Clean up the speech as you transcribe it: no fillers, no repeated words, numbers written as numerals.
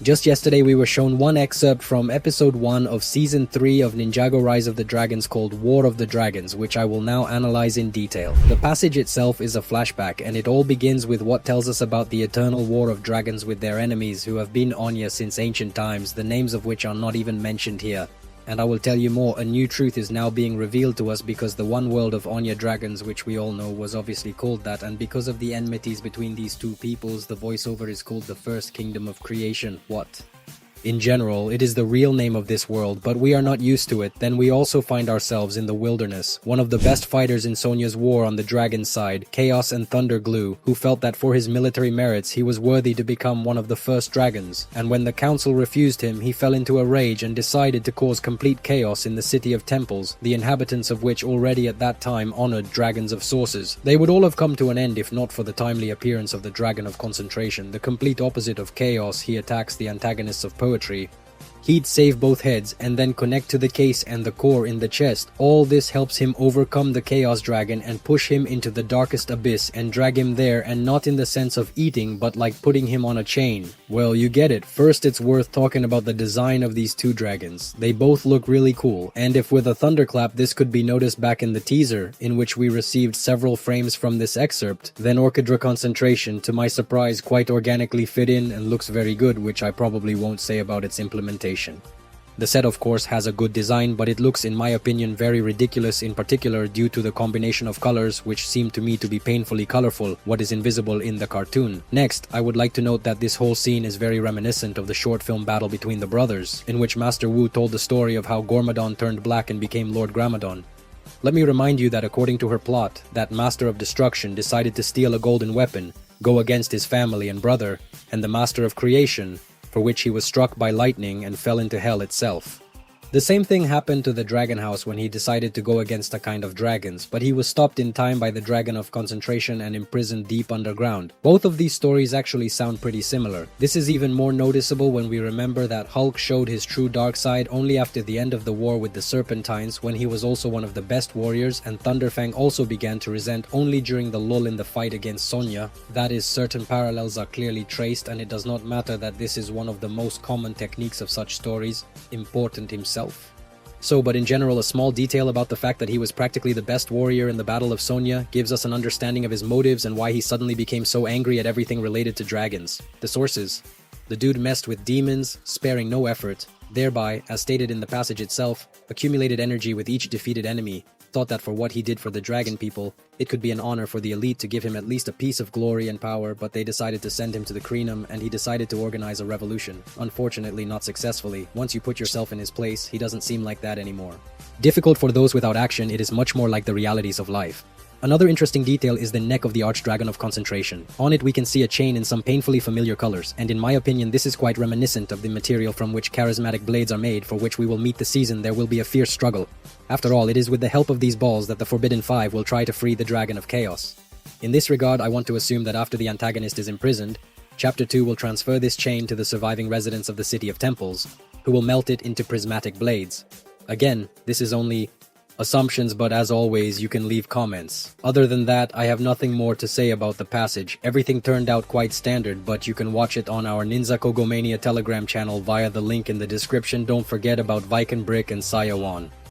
Just yesterday we were shown one excerpt from episode 1 of season 3 of Ninjago Rise of the Dragons called War of the Dragons, which I will now analyze in detail. The passage itself is a flashback, and it all begins with what tells us about the eternal war of dragons with their enemies who have been Onya since ancient times, the names of which are not even mentioned here. And I will tell you more, a new truth is now being revealed to us because the one world of Onya dragons, which we all know was obviously called that, and because of the enmities between these two peoples, the voiceover is called the First Kingdom of Creation. What? In general, it is the real name of this world, but we are not used to it. Then we also find ourselves in the wilderness. One of the best fighters in Sonya's war on the dragon's side, Chaos and Thunder Glue, who felt that for his military merits he was worthy to become one of the first dragons. And when the council refused him, he fell into a rage and decided to cause complete chaos in the city of temples, the inhabitants of which already at that time honored dragons of sources. They would all have come to an end if not for the timely appearance of the Dragon of Concentration. The complete opposite of chaos, he attacks the antagonists of poetry. He'd save both heads and then connect to the case and the core in the chest. All this helps him overcome the Chaos Dragon and push him into the darkest abyss and drag him there, and not in the sense of eating but like putting him on a chain. Well, you get it. First, it's worth talking about the design of these two dragons. They both look really cool, and if with a thunderclap this could be noticed back in the teaser, in which we received several frames from this excerpt, then Orchidra Concentration, to my surprise, quite organically fit in and looks very good, which I probably won't say about its implementation. The set of course has a good design, but it looks in my opinion very ridiculous, in particular due to the combination of colors which seem to me to be painfully colorful, what is invisible in the cartoon. Next, I would like to note that this whole scene is very reminiscent of the short film battle between the brothers, in which Master Wu told the story of how Gormadon turned black and became Lord Gramadon. Let me remind you that according to her plot, that Master of Destruction decided to steal a golden weapon, go against his family and brother, and the Master of Creation, for which he was struck by lightning and fell into hell itself. The same thing happened to the Dragon House when he decided to go against a kind of dragons, but he was stopped in time by the Dragon of Concentration and imprisoned deep underground. Both of these stories actually sound pretty similar. This is even more noticeable when we remember that Hulk showed his true dark side only after the end of the war with the Serpentines, when he was also one of the best warriors, and Thunderfang also began to resent only during the lull in the fight against Sonya. That is, certain parallels are clearly traced, and it does not matter that this is one of the most common techniques of such stories, Important himself. But in general, a small detail about the fact that he was practically the best warrior in the Battle of Sonya gives us an understanding of his motives and why he suddenly became so angry at everything related to dragons. The sources. The dude messed with demons, sparing no effort, thereby, as stated in the passage itself, accumulated energy with each defeated enemy, thought that for what he did for the dragon people, it could be an honor for the elite to give him at least a piece of glory and power, but they decided to send him to the Krenum, and he decided to organize a revolution. Unfortunately, not successfully. Once you put yourself in his place, he doesn't seem like that anymore. Difficult for those without action, it is much more like the realities of life. Another interesting detail is the neck of the Archdragon of Concentration. On it we can see a chain in some painfully familiar colors, and in my opinion this is quite reminiscent of the material from which charismatic blades are made, for which we will meet the season. There will be a fierce struggle. After all, it is with the help of these balls that the Forbidden Five will try to free the Dragon of Chaos. In this regard, I want to assume that after the antagonist is imprisoned, Chapter 2 will transfer this chain to the surviving residents of the City of Temples, who will melt it into prismatic blades. Again, this is only assumptions, but as always, you can leave comments. Other than that, I have nothing more to say about the passage. Everything turned out quite standard, but you can watch it on our Ninjago Telegram channel via the link in the description. Don't forget about Viken Brick and Sayawan.